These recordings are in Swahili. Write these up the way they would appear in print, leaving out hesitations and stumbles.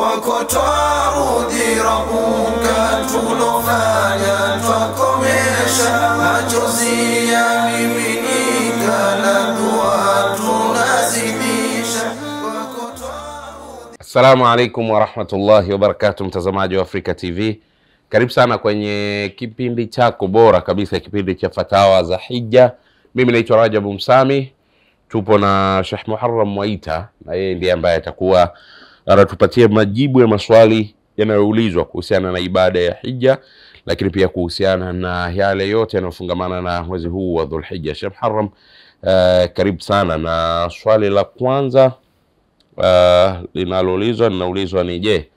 kwako twarudi Rabuka, tulofanya twakomesha, machozi yamiminika na dua tunazidisha. Assalamu alaikum wa rahmatullahi wa barakatuh, mtazamaji wa Afrika TV. Karibu sana kwenye kipindi chako bora kabisa, kipindi cha fatawa za hija. Mimi naitwa Rajabu Msami. Tupo na Sheikh Muharram Mwaita, na yeye ndiye ambaye atakuwa anatupatia majibu ya maswali yanayoulizwa kuhusiana na ibada ya hija, lakini pia kuhusiana na yale yote yanayofungamana na mwezi huu wa Dhulhijja. Sheikh Muharram, karibu sana. Na swali la kwanza linaulizwa ni je,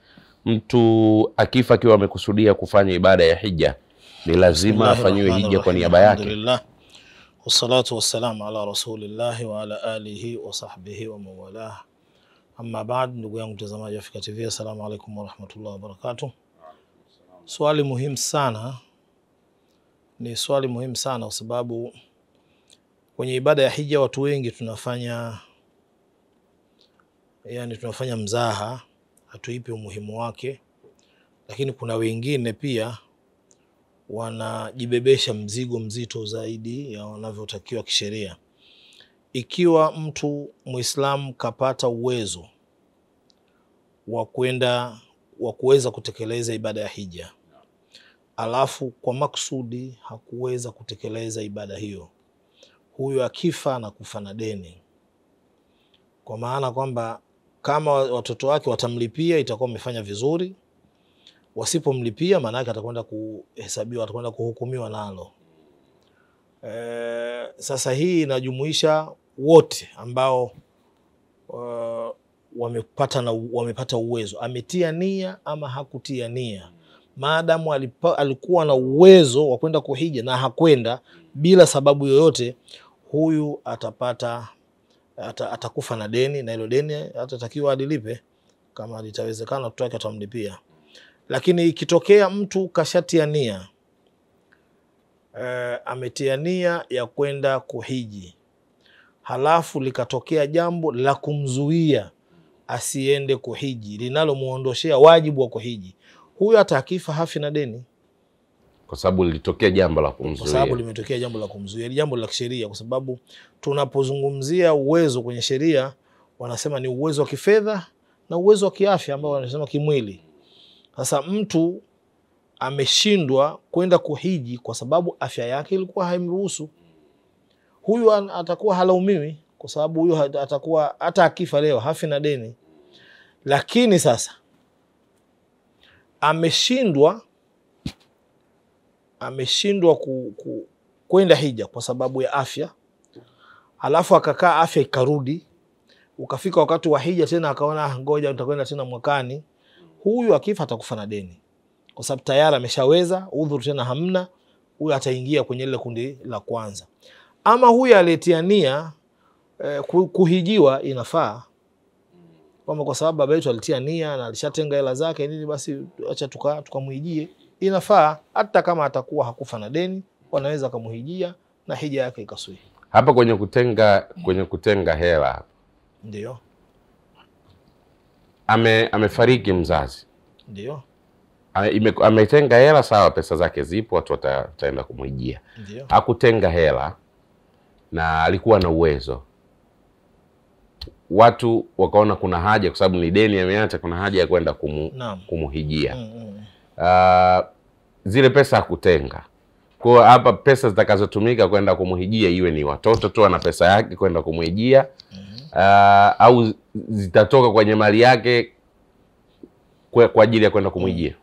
mtu akifa akiwa amekusudia kufanya ibada ya hija, ni lazima afanywe hija kwa niaba yake? Alhamdulillah, wassalatu wassalamu ala rasulillah wa ala alihi wa sahbihi wa mawalah. Amma baad, ndugu yangu mtazamaji wa Afrika TV, assalamu alaikum wa rahmatullahi wa barakatuh. Swali muhimu sana, ni swali muhimu sana kwa sababu kwenye ibada ya hija watu wengi tunafanya mzaha, hatuipi umuhimu wake, lakini kuna wengine pia wanajibebesha mzigo mzito zaidi ya wanavyotakiwa kisheria. Ikiwa mtu Muislamu kapata uwezo wa kuweza kutekeleza ibada ya hija, alafu kwa maksudi hakuweza kutekeleza ibada hiyo, huyo akifa anakufa na deni. Kwa maana kwamba kama watoto wake watamlipia itakuwa amefanya vizuri, wasipomlipia maana yake atakwenda kuhesabiwa, atakwenda kuhukumiwa nalo. Sasa hii inajumuisha wote ambao wamepata uwezo, ametia nia ama hakutia nia. Maadamu alikuwa na uwezo wa kwenda kuhija na hakwenda bila sababu yoyote, huyu atakufa na deni, na hilo deni atatakiwa adilipe. Kama litawezekana mtoto wake atamlipia. Lakini ikitokea mtu kashatia nia, ametia nia ya kwenda kuhiji, halafu likatokea jambo la kumzuia asiende kuhiji, linalomuondoshea wajibu wa kuhiji, huyu hata akifa hafi na deni, kwa sababu lilitokea jambo la kumzuia. Kwa sababu limetokea jambo la kumzuia, jambo la kisheria. Kwa sababu tunapozungumzia uwezo kwenye sheria, wanasema ni uwezo wa kifedha na uwezo wa kiafya, ambao wanasema kimwili. Sasa mtu ameshindwa kwenda kuhiji kwa sababu afya yake ilikuwa haimruhusu, huyu atakuwa halaumiwi, kwa sababu huyu atakuwa hata akifa leo hafi na deni. Lakini sasa ameshindwa kwenda hija kwa sababu ya afya, halafu akakaa afya ikarudi, ukafika wakati wa hija tena akaona ngoja nitakwenda tena mwakani, huyu akifa atakufa na deni, kwa sababu tayari ameshaweza, udhuru tena hamna, huyu ataingia kwenye ile kundi la kwanza. Ama huyu aliyetia nia kuhijiwa, inafaa kwamba kwa sababu baba yetu alitia nia na alishatenga hela zake nini, basi acha tukamhijie, inafaa. Hata kama atakuwa hakufa na deni, wanaweza kumhijia na hija yake ikaswihi. Hapa kwenye kutenga hela, ndio amefariki mzazi, ndio ametenga hela, sawa, pesa zake zipo, watu wataenda kumhijia. Hakutenga hela na alikuwa na uwezo, watu wakaona kuna haja, kwa sababu ni deni ameacha, kuna haja ya kwenda kumhijia. Zile pesa hakutenga. Kwa hapa pesa zitakazotumika kwenda kumhijia iwe ni watoto tu ana pesa yake kwenda kumhijia, au zitatoka kwenye mali yake kwa ajili ya kwenda kumhijia?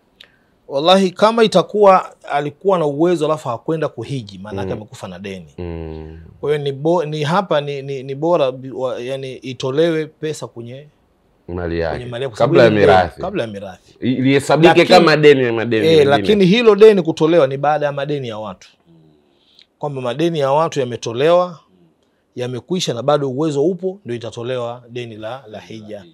Wallahi, kama itakuwa alikuwa na uwezo alafu hakwenda kuhiji, maana yake amekufa na deni. Kwa hiyo ni bora yani itolewe pesa kwenye mali yake kabla ya mirathi, ilihesabike kama madeni. Lakini hilo deni kutolewa ni baada ya madeni ya watu, kwamba madeni ya watu yametolewa, yamekwisha na bado uwezo upo, ndio itatolewa deni la hija.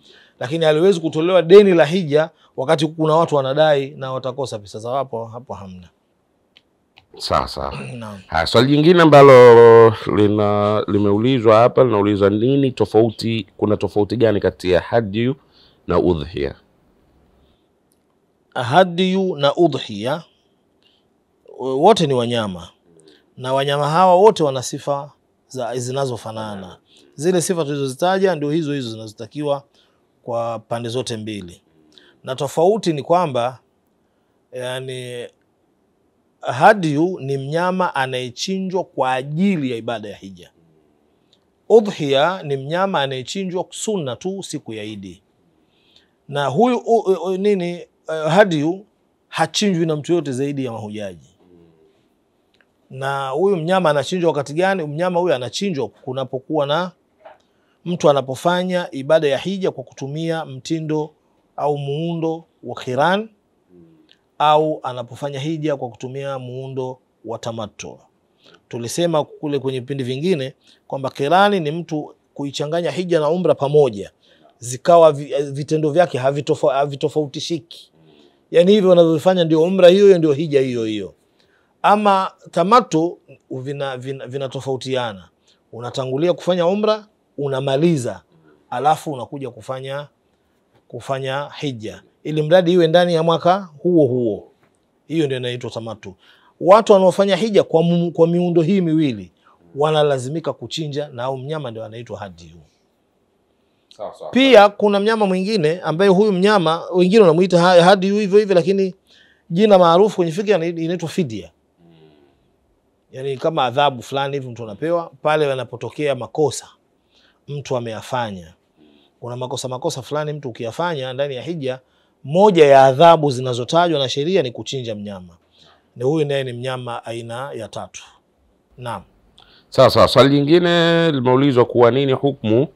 Lakini haliwezi kutolewa deni la hija wakati kuna watu wanadai na watakosa pesa za hapo hamna. Sasa swali jingine ambalo limeulizwa hapa, linauliza nini tofauti, kuna tofauti gani kati ya hadi na udhiya? hadiyu na udhiya wote ni wanyama, na wanyama hawa wote wana sifa zinazofanana. Zile sifa tulizozitaja ndio hizo hizo zinazotakiwa kwa pande zote mbili, na tofauti ni kwamba yani hadiyu ni mnyama anayechinjwa kwa ajili ya ibada ya hija. Udhiya ni mnyama anayechinjwa sunna tu siku ya Idi. Na huyu hadiyu hachinjwi na mtu yote zaidi ya mahujaji. Na huyu mnyama anachinjwa wakati gani? Mnyama huyu anachinjwa kunapokuwa na mtu anapofanya ibada ya hija kwa kutumia mtindo au muundo wa khiran, au anapofanya hija kwa kutumia muundo wa tamattu. Tulisema kule kwenye vipindi vingine kwamba kirani ni mtu kuichanganya hija na umra pamoja, zikawa vitendo vyake havitofautishiki. Yani hivyo wanavyofanya ndio umra hiyo ndio hija hiyo hiyo. Ama tamattu vinatofautiana. Unatangulia kufanya umra, unamaliza, alafu unakuja kufanya hija, ili mradi iwe ndani ya mwaka huo huo. Hiyo ndio inaitwa tamattu. Watu wanaofanya hija kwa miundo hii miwili wanalazimika kuchinja, na au mnyama ndio anaitwa hadiyu. Pia kuna mnyama mwingine ambaye huyu mnyama wengine wanamuita hadiyu hivyo hivyo, lakini jina maarufu kwenye fiqh inaitwa fidia. Yani kama adhabu fulani hivi mtu anapewa pale wanapotokea makosa mtu ameyafanya. Kuna makosa fulani mtu ukiyafanya ndani ya hija, moja ya adhabu zinazotajwa na sheria ni kuchinja mnyama. Na huyu naye ni mnyama aina ya tatu. Naam. Sasa swali lingine limeulizwa kuwa nini hukumu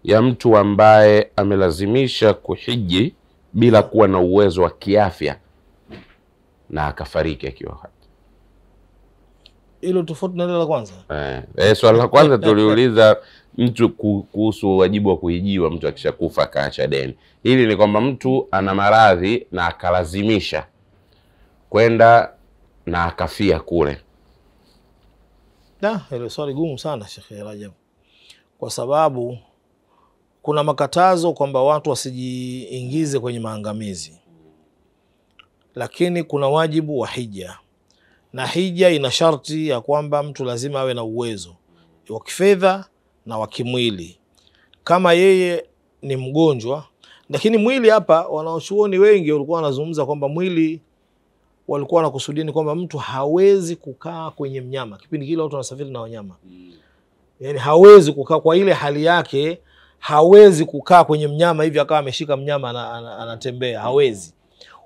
ya mtu ambaye amelazimisha kuhiji bila kuwa na uwezo wa kiafya na akafariki akiwa hai? Hilo tofauti na la kwanza. Swali la kwanza tuliuliza mtu kuhusu wajibu wa kuhijiwa mtu akishakufa akaacha deni. Hili ni kwamba mtu ana maradhi na akalazimisha kwenda na akafia kule. Hilo swali gumu sana Sheikh Rajab, kwa sababu kuna makatazo kwamba watu wasijiingize kwenye maangamizi, lakini kuna wajibu wa hija, na hija ina sharti ya kwamba mtu lazima awe na uwezo wa kifedha na wa kimwili. Kama yeye ni mgonjwa, lakini mwili hapa wanaochuoni wengi walikuwa wanazungumza kwamba mwili walikuwa wanakusudia kwamba mtu hawezi kukaa kwenye mnyama. Kipindi kile watu wanasafiri na wanyama. Yani hawezi kukaa kwa ile hali yake, hawezi kukaa kwenye mnyama hivi akawa ameshika mnyama anatembea, hawezi.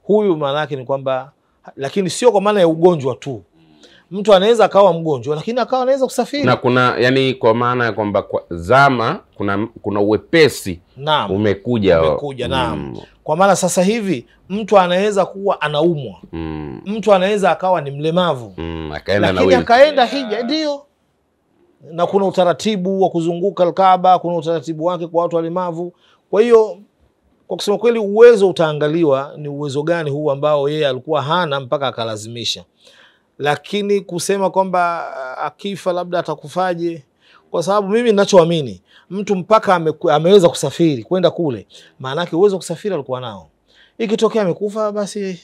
Huyu maana yake ni kwamba, lakini sio kwa maana ya ugonjwa tu. Mtu anaweza akawa mgonjwa lakini akawa anaweza kusafiri. Na kuna yani kwa maana ya kwamba kwa zama kuna uwepesi umekuja. Naam. Kwa maana sasa hivi mtu anaweza kuwa anaumwa. Mtu anaweza akawa ni mlemavu. Akaenda hija, ndio. Na kuna utaratibu wa kuzunguka Al-Kaaba, kuna utaratibu wake kwa watu walemavu. Kwa hiyo kwa kusema kweli uwezo utaangaliwa ni uwezo gani huu ambao yeye alikuwa hana mpaka akalazimisha. Lakini kusema kwamba akifa labda atakufaje, kwa sababu mimi ninachoamini mtu mpaka ameweza kusafiri kwenda kule, maana yake uwezo kusafiri alikuwa nao. Ikitokea amekufa basi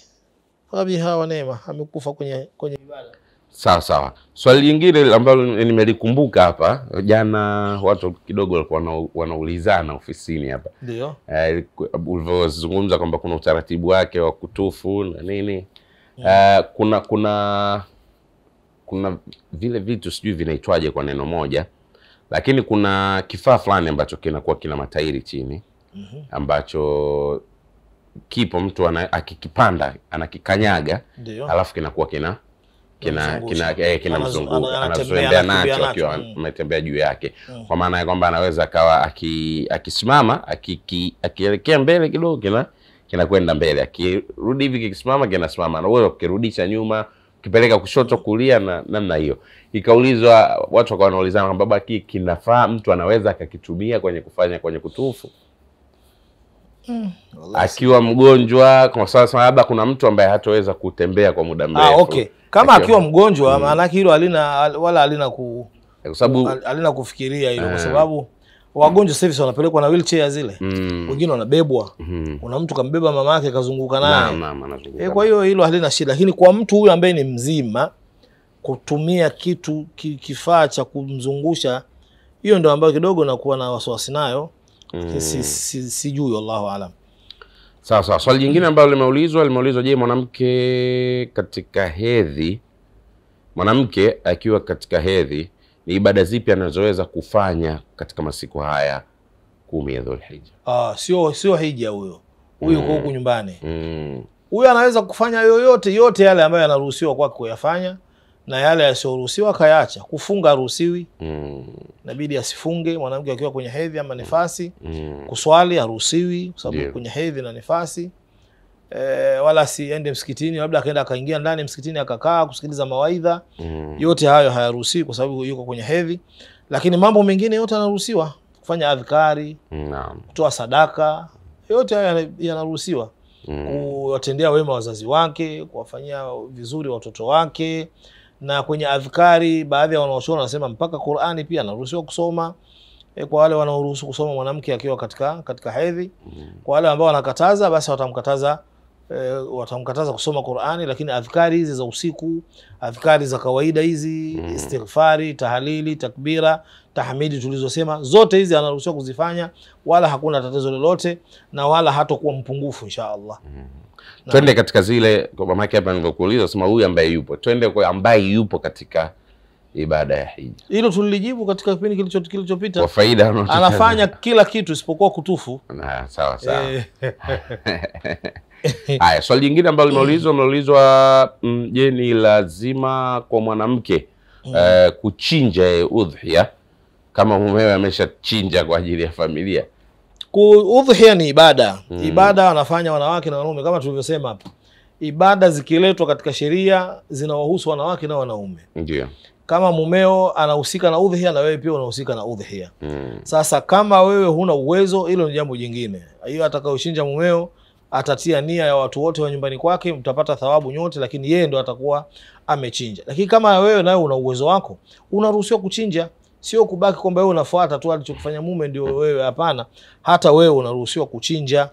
wabi hawa neema, amekufa kwenye ibada. Sawa. Swali lingine ambalo nimelikumbuka hapa jana, watu kidogo walikuwa wanaulizana ofisini hapa. Ndio. Ulivyozungumza kwamba kuna utaratibu wake wa kutufu na nini. Kuna vile vitu sijui vinaitwaje kwa neno moja, lakini kuna kifaa fulani ambacho kinakuwa kina matairi chini, ambacho kipo mtu akikipanda anakikanyaga, alafu kinakuwa anazembea nacho akiwa ametembea juu yake. Kwa maana ya kwamba anaweza akawa akisimama akielekea mbele kidogo kinakwenda mbele, akirudi hivi kikisimama kinasimama, na wewe ukirudisha nyuma ukipeleka kushoto kulia na namna hiyo. Ikaulizwa, watu wakawa wanaulizana kwamba baba kinafaa mtu anaweza akakitumia kwenye kutufu akiwa mgonjwa, kwa sababu labda kuna mtu ambaye hataweza kutembea kwa muda mrefu. Kama akiwa mgonjwa maana hilo halina kufikiria hilo, kwa sababu Wagonjwa sasa hivi wanapelekwa na wheelchair zile. Wengine wanabebwa. Kuna mtu kambeba mama yake kazunguka naye. Naam. Kwa hiyo hilo halina shida, lakini kwa mtu huyu ambaye ni mzima kutumia kitu kifaa cha kumzungusha, hiyo ndio ambayo kidogo nakuwa na wasiwasi nayo. Sijui wallahu alam. Sawa. Swali jingine ambalo limeulizwa, je, mwanamke katika hedhi, mwanamke akiwa katika hedhi ni ibada zipi anazoweza kufanya katika masiku haya 10 ya Dhulhijja? Sio hija huyo. Huyo kwa huko nyumbani. Huyo anaweza kufanya yote yale ambayo yanaruhusiwa kwake kuyafanya, na yale yasiyoruhusiwa kayaacha. Kufunga haruhusiwi. Inabidi asifunge mwanamke akiwa kwenye hedhi ama nifasi. Kuswali haruhusiwi kwa sababu kwenye hedhi na nifasi. Wala siende msikitini, labda akaenda akaingia ndani msikitini akakaa kusikiliza mawaidha. Yote hayo hayaruhusiwi kwa sababu yuko kwenye hedhi. Lakini mambo mengine yote yanaruhusiwa. Kufanya adhkari, kutoa sadaka, yote hayo yanaruhusiwa. Kuwatendea wema wazazi wake, kuwafanyia vizuri watoto wake. Na kwenye adhkari baadhi ya wanaoshauri wanasema mpaka Qur'ani pia anaruhusiwa kusoma. Kwa wale wanaoruhusu kusoma mwanamke akiwa katika hedhi. Kwa wale ambao wanakataza, basi watamkataza kusoma Qur'ani, lakini adhkari hizi za usiku, adhkari za kawaida hizi, istighfari, tahlili, takbira, tahmidi tulizosema, zote hizi anaruhusiwa kuzifanya, wala hakuna tatizo lolote, na wala hatakuwa mpungufu insha Allah. Twende katika zile, kwa maana hapa nilivyokuuliza sema huyu ambaye yupo. Twende kwa ambaye yupo katika ibada ya hija. Hilo tulijibu katika kipindi kilichopita. Kwa faida anafanya kila kitu isipokuwa kutufu. Sawa. Haya, swali jingine ambalo limeulizwa, je, ni lazima kwa mwanamke kuchinja udhiya kama mumewe ameshachinja kwa ajili ya familia? Udhiya ni ibada. Ibada wanafanya wanawake na wanaume kama tulivyosema hapa. Ibada zikiletwa katika sheria zinawahusu wanawake na wanaume. Ndio. Kama mumeo anahusika na udhiya na wewe pia unahusika na udhiya. Sasa kama wewe huna uwezo, hilo ni jambo jingine. Hiyo atakayoshinja mumeo atatia nia ya watu wote wa nyumbani kwake, mtapata thawabu nyote, lakini yeye ndo atakuwa amechinja. Lakini kama wewe nawe una uwezo wako, unaruhusiwa kuchinja. Sio kubaki kwamba wewe unafuata tu alichokufanya mume ndio wewe, hapana. Hata wewe unaruhusiwa kuchinja,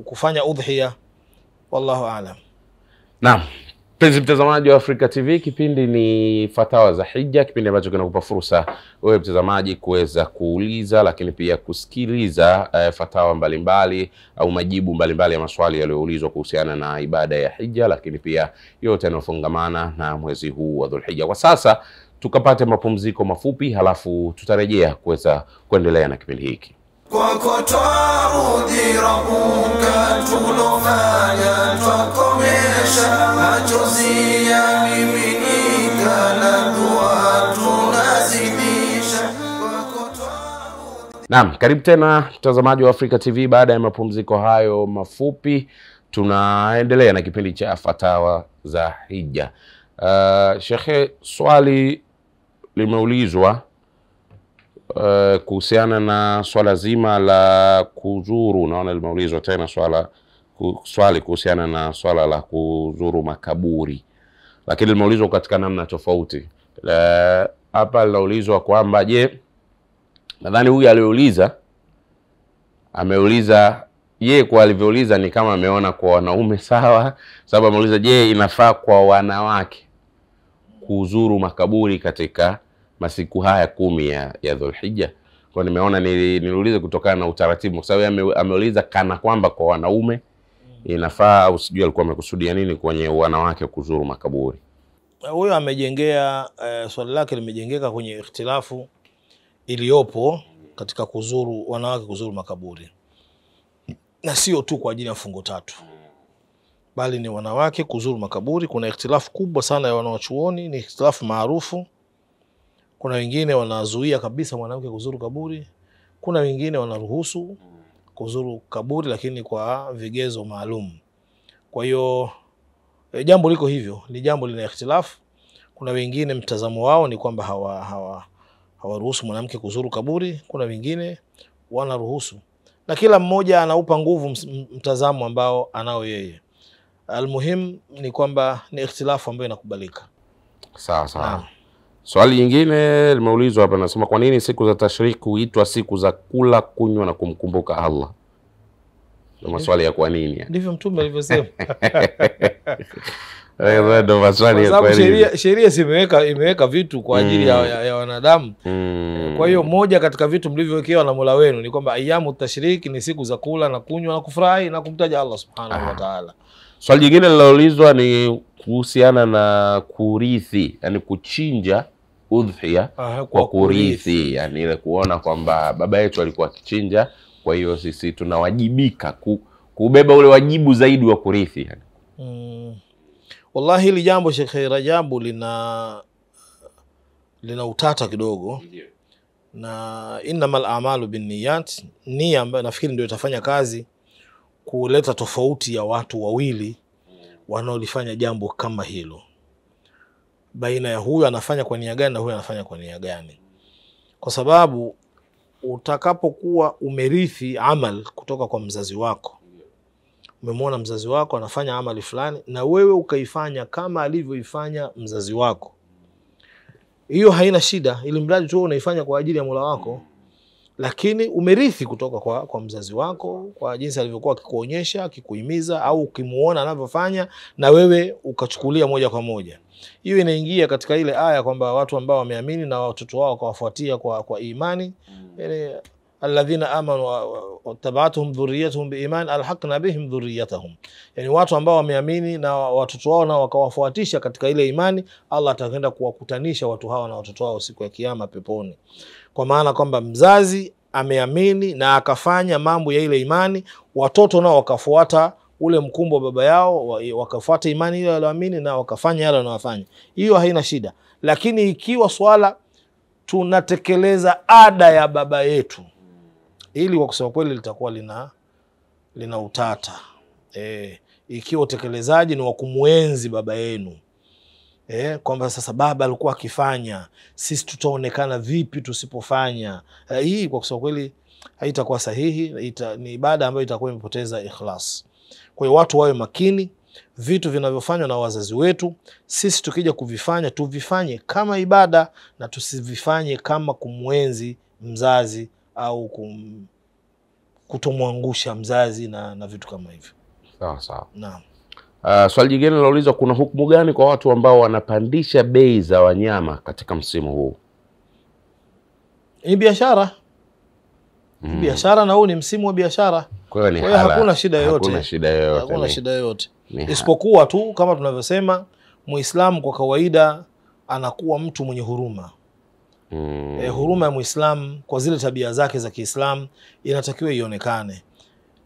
kufanya udhiya. Wallahu aalam. Naam. Mpenzi mtazamaji wa Africa TV, kipindi ni Fatawa za Hija, kipindi ambacho kinakupa fursa wewe mtazamaji kuweza kuuliza lakini pia kusikiliza fatawa mbalimbali au majibu mbalimbali ya maswali yaliyoulizwa kuhusiana na ibada ya hija, lakini pia yote yanayofungamana na mwezi huu wa Dhulhijja. Kwa sasa tukapate mapumziko mafupi, halafu tutarejea kuweza kuendelea na kipindi hiki. Kwako twarudi Rabuka, tulofanya twakomesha, machozi yamiminika na dua tunazidisha. Naam, karibu tena mtazamaji wa Africa TV. Baada ya mapumziko hayo mafupi, tunaendelea na kipindi cha Fatawa za Hija. Shekhe, swali limeulizwa kuhusiana na swala zima la kuzuru. Naona limeulizwa tena swali kuhusiana na swala la kuzuru makaburi, lakini limeulizwa katika namna tofauti. Hapa linaulizwa kwamba je, nadhani huyu aliyeuliza ameuliza kwa alivyouliza ni kama ameona kwa wanaume sawa, sababu ameuliza je, inafaa kwa wanawake kuzuru makaburi katika masiku haya 10 ya Dhulhijja? Kwa nimeona niliuliza kutokana na utaratibu, kwa sababu ameuliza kana kwamba kwa wanaume inafaa, au sijui alikuwa amekusudia nini kwenye wanawake kuzuru makaburi. Huyo amejengea swali lake limejengeka kwenye ikhtilafu iliyopo katika wanawake kuzuru makaburi, na sio tu kwa ajili ya fungo 3, bali ni wanawake kuzuru makaburi. Kuna ikhtilafu kubwa sana ya wanawachuoni, ni ikhtilafu maarufu. Kuna wengine wanazuia kabisa mwanamke kuzuru kaburi, kuna wengine wanaruhusu kuzuru kaburi lakini kwa vigezo maalum. Kwa hiyo jambo liko hivyo, ni jambo lina ikhtilafu. Kuna wengine mtazamo wao ni kwamba hawaruhusu mwanamke kuzuru kaburi, kuna wengine wanaruhusu, na kila mmoja anaupa nguvu mtazamo ambao anao yeye. Almuhim ni kwamba ni ikhtilafu ambayo inakubalika. Sawa. Swali jingine limeulizwa hapa, nasema kwa nini siku za tashriki huitwa siku za kula, kunywa na kumkumbuka Allah? Ndio maswali ya kwa nini. Ndivyo Mtume alivyosema. Ndio maswali ya kwa nini. Sheria imeweka vitu kwa ajili ya wanadamu. Kwa hiyo moja katika vitu mlivyowekewa na Mola wenu ni kwamba ayamu tashriki ni siku za kula na kunywa na kufurahi na kumtaja Allah subhanahu wa ta'ala. Swali jingine liloulizwa ni kuhusiana na kurithi, yani kuchinja udhiya kwa kurithi, yani ile kuona kwamba baba yetu alikuwa akichinja, kwa hiyo sisi tunawajibika kubeba ule wajibu zaidi wa kurithi yani. Wallahi hili jambo Sheikh Rajabu lina utata kidogo. Na innamal a'malu binniyat, nia ambayo nafikiri ndio itafanya kazi kuleta tofauti ya watu wawili wanaolifanya jambo kama hilo, baina ya huyu anafanya kwa nia gani na huyu anafanya kwa nia gani. Kwa sababu utakapokuwa umerithi amal kutoka kwa mzazi wako, umemwona mzazi wako anafanya amali fulani na wewe ukaifanya kama alivyoifanya mzazi wako, hiyo haina shida, ili mradi tu unaifanya kwa ajili ya Mola wako. Lakini umerithi kutoka kwa mzazi wako kwa jinsi alivyokuwa akikuonyesha, akikuhimiza, au ukimuona anavyofanya na wewe ukachukulia moja kwa moja, hiyo inaingia katika ile aya kwamba watu ambao wameamini na watoto wao wakawafuatia kwa imani, yani alladhina amanu wa tabaatuhum dhurriyyatuhum biiman alhaqna bihim dhurriyyatahum, yani watu ambao wameamini na watoto wao na wakawafuatisha katika ile imani, Allah atakwenda kuwakutanisha watu hawa na watoto wao siku ya kiyama peponi. Kwa maana kwamba mzazi ameamini na akafanya mambo ya ile imani, watoto nao wakafuata ule mkumbo wa baba yao, wakafuata imani ile walioamini na wakafanya yale wanayofanya, hiyo haina shida. Lakini ikiwa swala tunatekeleza ada ya baba yetu, ili kwa kusema kweli litakuwa lina utata. Ikiwa utekelezaji ni wa kumuenzi baba yenu, kwamba sasa baba alikuwa akifanya, sisi tutaonekana vipi tusipofanya, hii kwa kusema kweli haitakuwa sahihi, ni ibada ambayo itakuwa imepoteza ikhlas. Kwa hiyo watu wawe makini, vitu vinavyofanywa na wazazi wetu sisi tukija kuvifanya tuvifanye kama ibada na tusivifanye kama kumwenzi mzazi au kutomwangusha mzazi na vitu kama hivyo. Sawa sawa. Naam. Swali jingine linauliza, kuna hukumu gani kwa watu ambao wanapandisha bei za wanyama katika msimu huu? Hii biashara. Biashara na huu ni msimu wa biashara. Kwa hiyo hakuna shida yoyote. Hakuna shida yoyote. Isipokuwa tu kama tunavyosema, Muislamu kwa kawaida anakuwa mtu mwenye huruma. Huruma ya Muislamu kwa zile tabia zake za Kiislamu inatakiwa ionekane.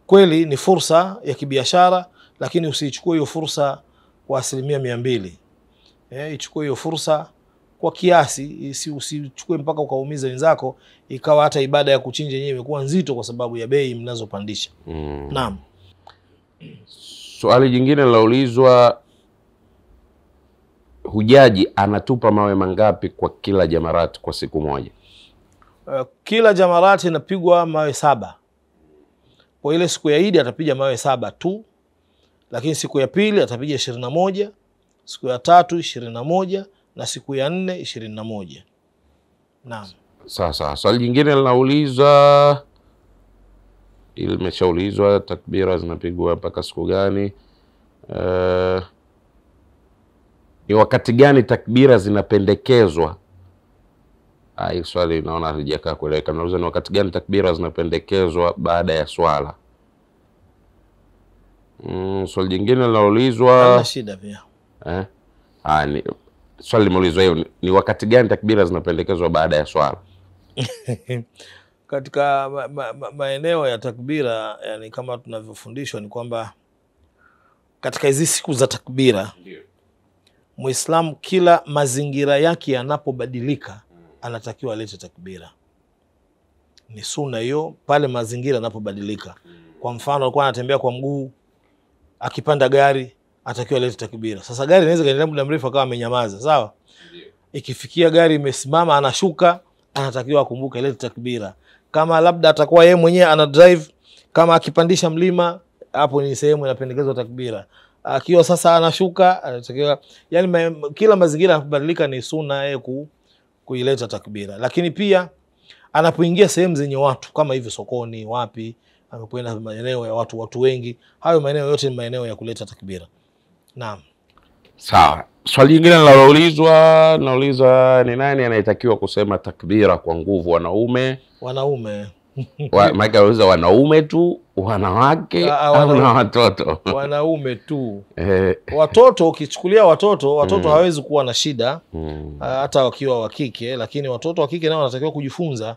Kweli ni fursa ya kibiashara, lakini usichukue hiyo fursa kwa 200%. Ichukue hiyo fursa kwa kiasi, usichukue mpaka ukaumiza wenzako ikawa hata ibada ya kuchinja yenyewe imekuwa nzito kwa sababu ya bei mnazopandisha. Naam. Swali jingine laulizwa, hujaji anatupa mawe mangapi kwa kila jamarati kwa siku moja? Kila jamarati inapigwa mawe 7. Kwa ile siku ya Idi atapiga mawe 7 tu, lakini siku ya pili atapiga 21, siku ya tatu 21 na siku ya 4 21. Naam. Sasa swali jingine linauliza, ile imeshaulizwa, takbira zinapigwa mpaka siku gani? Ni wakati gani takbira zinapendekezwa? Hii swali naona halijakaa kueleweka. Nauliza ni wakati gani takbira zinapendekezwa baada ya swala? Swali jingine linaulizwa, Hana shida pia. Swali limeulizwa hiyo, ni wakati gani takbira zinapendekezwa baada ya swala? Katika maeneo ya takbira, yani kama tunavyofundishwa ni kwamba katika hizi siku za takbira, Muislamu kila mazingira yake yanapobadilika anatakiwa alete takbira. Ni sunna hiyo pale mazingira yanapobadilika. Kwa mfano alikuwa anatembea kwa mguu, akipanda gari atakiwa alete takbira. Sasa gari inaweza kaendelea muda mrefu akawa amenyamaza, sawa? Ikifikia gari imesimama anashuka, anatakiwa akumbuke alete takbira. Kama labda atakuwa yeye mwenyewe ana drive, kama akipandisha mlima, hapo ni sehemu inapendekezwa takbira. Akiwa sasa anashuka anatakiwa, yani kila mazingira yanapobadilika ni sunna yeye kuileta takbira. Lakini pia anapoingia sehemu zenye watu kama hivi sokoni, wapi, anapoenda maeneo ya watu wengi, hayo maeneo yote ni maeneo ya kuleta takbira. Naam. Sawa. Swali lingine nauliza ni nani anayetakiwa kusema takbira kwa nguvu, wanaume? Wanaume. Maana nauliza wanaume tu, wanawake au na watoto? Wanaume tu. Watoto ukichukulia watoto hawezi kuwa na shida hata wakiwa wa kike, lakini watoto wa kike nao wanatakiwa kujifunza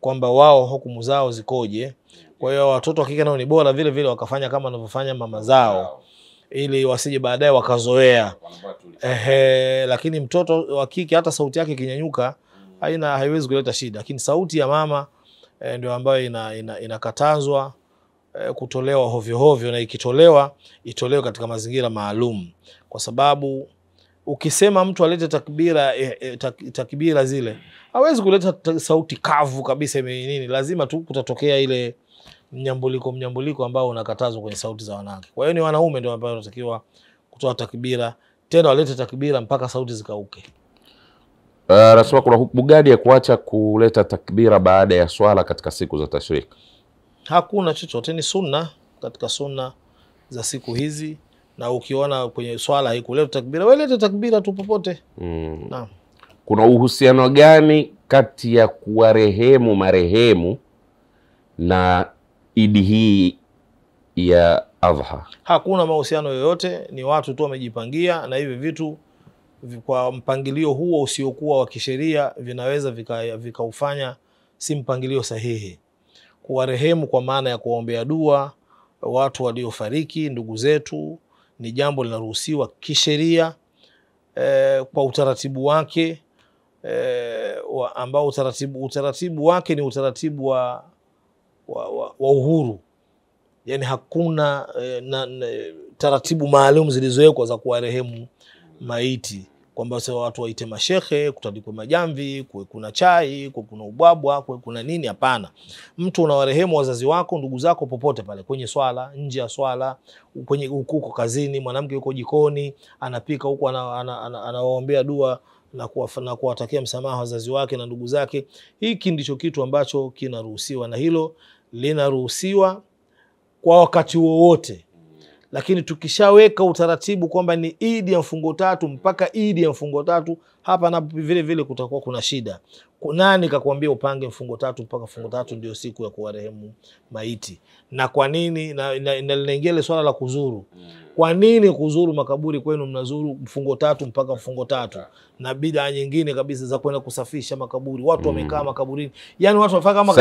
kwamba wao hukumu zao zikoje. Kwa hiyo watoto wa kike nao ni bora vile vile wakafanya kama wanavyofanya mama zao, ili wasije baadaye wakazoea. Lakini mtoto wa kike hata sauti yake kinyanyuka haiwezi kuleta shida, lakini sauti ya mama ndio ambayo inakatazwa kutolewa hovyo hovyo, na ikitolewa itolewe katika mazingira maalum, kwa sababu ukisema mtu alete takbira zile hawezi kuleta sauti kavu kabisa nini, lazima tu kutatokea ile mnyambuliko ambao unakatazwa kwenye sauti za wanawake. Kwa hiyo ni wanaume ndio ambao wanatakiwa kutoa takbira, tena walete takbira mpaka sauti zikauke. Rasma, kuna hukumu gani ya kuacha kuleta takbira baada ya swala katika siku za tashrik? Hakuna chochote, ni sunna katika sunna za siku hizi, na ukiona kwenye swala haikuleta takbira, wewe leta takbira tu popote. Naam. Kuna uhusiano gani kati ya kuwarehemu marehemu na Idi hii ya Adha? Hakuna mahusiano yoyote, ni watu tu wamejipangia, na hivi vitu kwa mpangilio huo usiokuwa wa kisheria vinaweza vikaufanya si mpangilio sahihi. Kuwarehemu kwa maana ya kuombea dua watu waliofariki, ndugu zetu, ni jambo linaruhusiwa kisheria kwa utaratibu wake, ambao utaratibu wake ni utaratibu wa uhuru. Yani hakuna taratibu maalum zilizowekwa za kuwarehemu maiti, kwamba watu waite mashehe, kutandikwa majamvi, kuna chai, kuna ubwabwa, kuna nini. Hapana. Mtu unawarehemu wazazi wako, ndugu zako popote pale, kwenye swala, nje ya swala, kwenye huko kazini, mwanamke yuko jikoni anapika huko anawaombea dua na kuwatakia msamaha wazazi wake na ndugu zake. Hiki ndicho kitu ambacho kinaruhusiwa, na hilo linaruhusiwa kwa wakati wowote. Lakini tukishaweka utaratibu kwamba ni Idi ya mfungo tatu mpaka Idi ya mfungo tatu, hapa na vile vile kutakuwa kuna shida. Nani kakwambia upange mfungo tatu mpaka mfungo tatu ndio siku ya kuwarehemu maiti? Na kwa nini linaingia ile swala la kuzuru? Kwa nini kuzuru makaburi kwenu mnazuru mfungo tatu mpaka mfungo tatu? Na bid'a nyingine kabisa za kwenda kusafisha makaburi. Watu wamekaa makaburini. Yaani watu wanafanya kama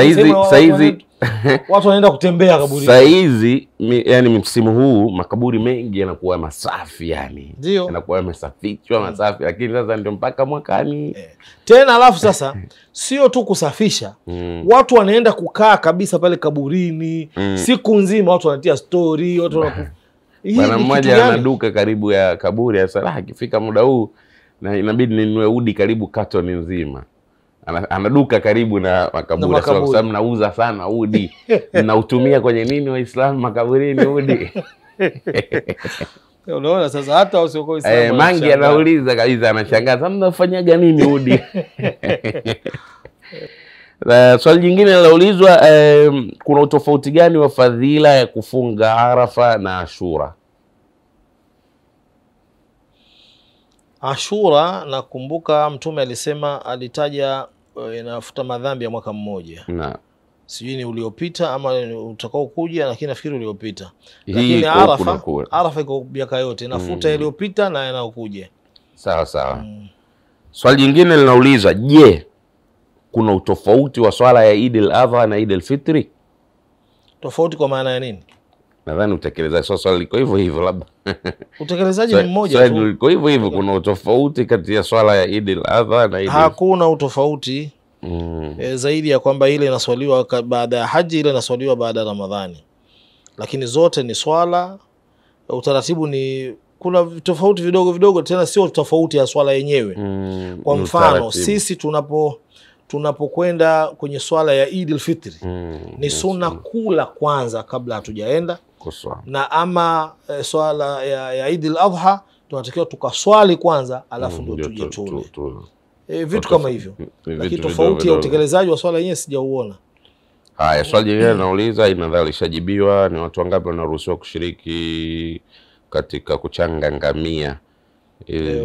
watu wanaenda kutembea kaburini. Saizi yani msimu huu makaburi mengi yanakuwa masafi, yani yanakuwa yamesafishwa masafi, lakini sasa ndio mpaka mwakani. Tena alafu sasa sio tu kusafisha, watu wanaenda kukaa kabisa pale kaburini siku nzima, watu wanatia story, watu bwana mmoja anaduka karibu ya kaburi, sasa akifika muda huu na inabidi ninunue udi karibu katoni nzima. Anaduka karibu na makaburi, kwa sababu nauza sana udi. Nautumia kwenye nini Waislamu makaburini udi? Unaona sasa hata usiokuwa Waislamu. Mangi anauliza kabisa, anashangaza mnafanyaga nini udi? Swali jingine linaulizwa, kuna utofauti gani wa fadhila ya kufunga Arafa na Ashura? Ashura nakumbuka Mtume alisema, alitaja inafuta madhambi ya mwaka mmoja. Sijui ni uliopita ama utakao kuja, lakini nafikiri uliopita. Lakini Arafa iko miaka yote, inafuta yaliyopita na yanayokuja. Sawa sawa. Swali jingine linauliza, je, kuna utofauti wa swala ya Eid al-Adha na Eid al-Fitri? Tofauti kwa maana ya nini? Nadhani utekelezaji swala liko hivyo hivyo labda. Utekelezaji ni mmoja tu. Swala liko hivyo hivyo, kuna utofauti kati ya swala ya Eid al-Adha na Eid? Hakuna utofauti. Zaidi ya kwamba ile inaswaliwa baada ya haji, ile inaswaliwa baada ya Ramadhani. Lakini zote ni swala, utaratibu ni kuna tofauti vidogo vidogo, tena sio tofauti ya swala yenyewe. Kwa mfano sisi tunapokwenda kwenye swala ya Eid al-Fitri, ni sunna kula kwanza kabla hatujaenda kuswali. Na ama swala ya Eid al-Adha tunatakiwa tukaswali kwanza alafu ndio tuje tule. vitu kama hivyo, lakini tofauti ya utekelezaji wa swala yenyewe sijauona. Haya, swali jingine nauliza, inadhani lishajibiwa, ni watu wangapi wanaruhusiwa kushiriki katika kuchanga ngamia?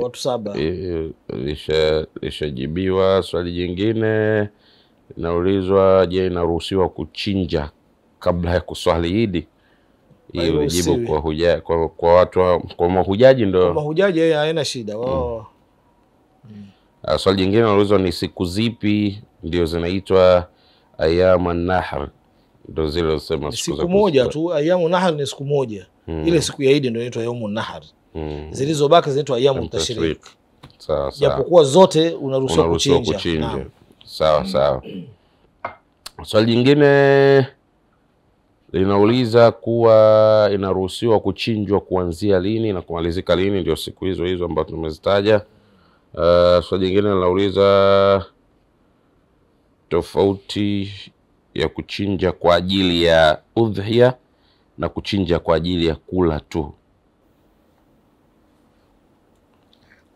Watu 7. Lishajibiwa. Swali jingine naulizwa, je, inaruhusiwa kuchinja kabla ya kuswali Idi? Hiyo jibu kwa watu kwa mahujaji ndio. Kwa mahujaji haina shida. Swali jingine naulizwa, ni siku zipi ndio zinaitwa Ayyamun Nahr? Ndio zile sema siku moja tu. Ayyamun Nahr ni siku moja. Ile siku ya Idi ndio inaitwa Yawmun Nahr. Zilizobaki zinaitwa Ayyamut Tashriq. Sawa. Japokuwa zote unaruhusiwa kuchinja. Sawa. Swali jingine linauliza kuwa inaruhusiwa kuchinjwa kuanzia lini na kumalizika lini? Ndio siku hizo ambazo tumezitaja. Swali jingine linauliza tofauti ya kuchinja kwa ajili ya udhiya na kuchinja kwa ajili ya kula tu.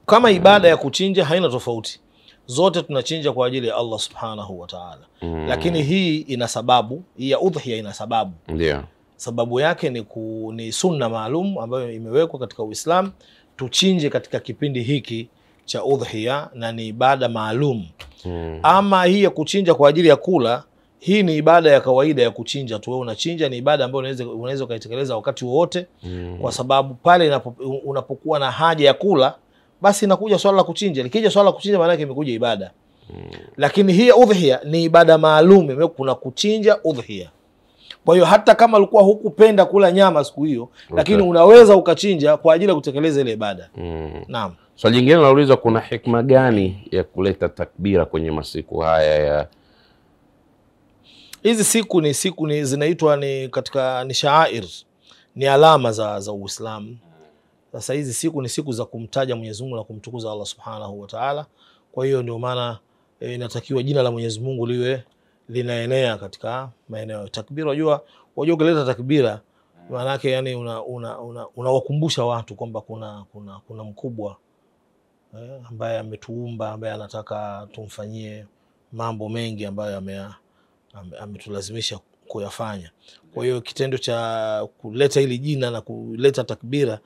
Kama ibada ya kuchinja haina tofauti, zote tunachinja kwa ajili ya Allah subhanahu wa ta'ala. Lakini hii ina sababu, hii ya udhiya ina sababu. Ndio. Sababu yake ni sunna maalum ambayo imewekwa katika Uislamu, tuchinje katika kipindi hiki cha udhiya, na ni ibada maalum. Ama hii ya kuchinja kwa ajili ya kula, hii ni ibada ya kawaida ya kuchinja tu. Wewe unachinja, ni ibada ambayo unaweza kuitekeleza wakati wowote, kwa sababu pale unapokuwa na haja ya kula, basi inakuja swala la kuchinja. Likija swala la kuchinja, maana yake imekuja ibada. Lakini hii udhiya ni ibada maalum, kuna kuchinja udhiya. Kwa hiyo hata kama ulikuwa hukupenda kula nyama siku hiyo, lakini unaweza ukachinja kwa ajili ya kutekeleza ile ibada. Naam. Swali jingine nauliza, kuna hikma gani ya kuleta takbira kwenye masiku haya ya hizi siku? Ni zinaitwa ni shaair, ni alama za Uislamu. Sasa hizi siku ni siku za kumtaja Mwenyezi Mungu na kumtukuza Allah Subhanahu wa Ta'ala. Kwa hiyo ndio maana inatakiwa jina la Mwenyezi Mungu liwe linaenea katika maeneo. Takbira, unajua ukileta takbira maana yake yani unawakumbusha watu kwamba kuna mkubwa ambaye ametuumba, ambaye anataka tumfanyie mambo mengi ambayo ametulazimisha kuyafanya. Kwa hiyo kitendo cha kuleta hili jina na kuleta takbira,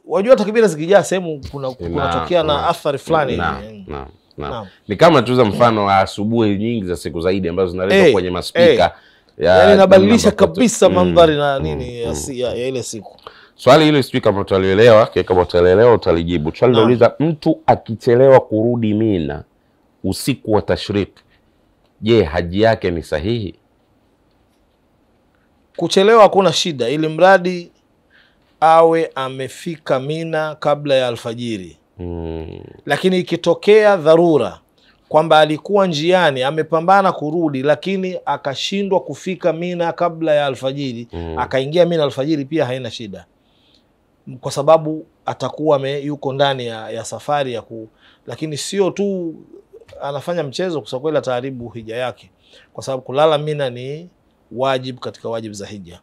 wajua takbira zikijaa sehemu kunatokea na athari fulani. Ni kama tuza mfano wa asubuhi nyingi za siku zaidi ambazo zinaletwa kwenye maspika, yani inabadilisha kabisa mandhari na nini ya ile siku. Swali hili sijui kama utalielewa, kama utalielewa utalijibu. Swali linauliza, mtu akichelewa kurudi Mina usiku wa Tashriq, je, haji yake ni sahihi? Kuchelewa hakuna shida, ili mradi awe amefika Mina kabla ya alfajiri. Lakini ikitokea dharura kwamba alikuwa njiani amepambana kurudi, lakini akashindwa kufika Mina kabla ya alfajiri, akaingia Mina alfajiri, pia haina shida, kwa sababu atakuwa yuko ndani ya safari lakini sio tu anafanya mchezo, kwa sababu ataharibu hija yake, kwa sababu kulala Mina ni wajibu katika wajibu za hija.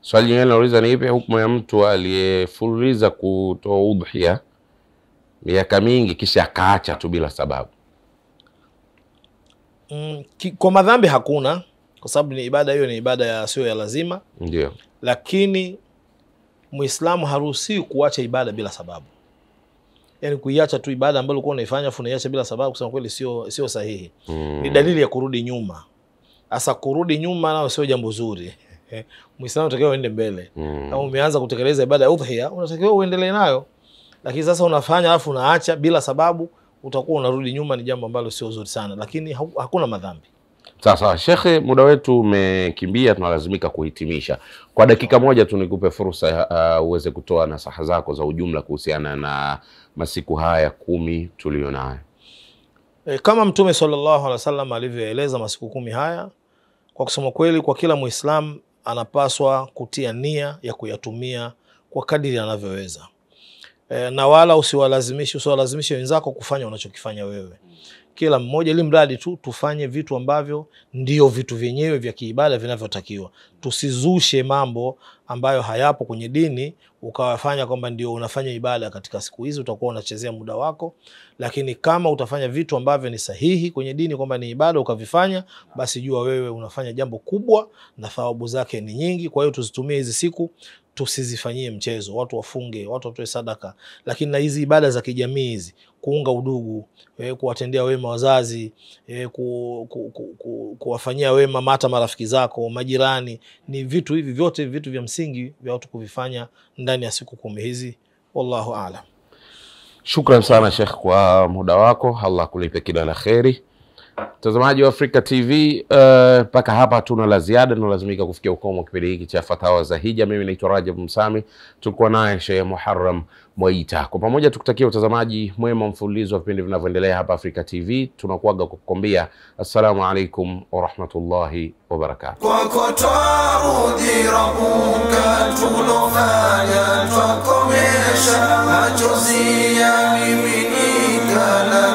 Swali jingine nauliza, ni ipi hukumu ya mtu aliyefululiza kutoa udhiya miaka mingi kisha akaacha tu bila sababu? Kwa madhambi hakuna, kwa sababu ni ibada, hiyo ni ibada sio ya lazima. Ndio. Lakini Muislamu haruhusiwi kuacha ibada bila sababu. Yani kuiacha tu ibada ambayo ulikuwa unaifanya afu unaiacha bila sababu, kusema kweli sio sahihi. Ni dalili ya kurudi nyuma. Asa kurudi nyuma nao sio jambo zuri. Muislamu unatakiwa uende mbele. Kama umeanza kutekeleza ibada ya udhiya, unatakiwa uendelee nayo. Lakini sasa unafanya afu unaacha bila sababu, utakuwa unarudi nyuma, ni jambo ambalo sio zuri sana, lakini hakuna madhambi. Sasa Shekhe, muda wetu umekimbia, tunalazimika kuhitimisha. Kwa dakika moja tu nikupe fursa uweze kutoa nasaha zako za ujumla kuhusiana na masiku haya 10 tulionayo. Kama Mtume sallallahu alaihi wasallam alivyoeleza masiku 10 haya, kwa kusema kweli, kwa kila Muislamu anapaswa kutia nia ya kuyatumia kwa kadiri anavyoweza. Na wala usiwalazimishe wenzako kufanya unachokifanya wewe. Kila mmoja, ili mradi tu tufanye vitu ambavyo ndio vitu vyenyewe vya kiibada vinavyotakiwa. Tusizushe mambo ambayo hayapo kwenye dini ukawafanya kwamba ndio unafanya ibada katika siku hizi, utakuwa unachezea muda wako. Lakini kama utafanya vitu ambavyo ni sahihi kwenye dini kwamba ni ibada ukavifanya, basi jua wewe unafanya jambo kubwa na thawabu zake ni nyingi. Kwa hiyo tuzitumie hizi siku, tusizifanyie mchezo. Watu wafunge, watu watoe sadaka, lakini na hizi ibada za kijamii hizi, kuunga udugu, kuwatendea wema wazazi, kuwafanyia wema hata marafiki zako, majirani, ni vitu hivi vyote vitu vya msingi vya watu kuvifanya ndani ya siku 10 hizi. Wallahu a'lam. Shukran sana Sheikh kwa muda wako, Allah kulipe kila la kheri. Mtazamaji wa Africa TV, mpaka hapa tuna la ziada, tunalazimika kufikia ukomo kipindi hiki cha Fatawa za Hija. Mimi naitwa Rajab Msami, tulikuwa naye Sheikh Muharram Mwaita. Kwa pamoja tukutakia utazamaji mwema mfululizo wa vipindi vinavyoendelea hapa Africa TV. Tunakuaga kukuambia assalamu alaikum wa rahmatullahi wa barakatuh. Kwako twarudi Rabuka, tulofanya twakomesha, machozi yamiminika.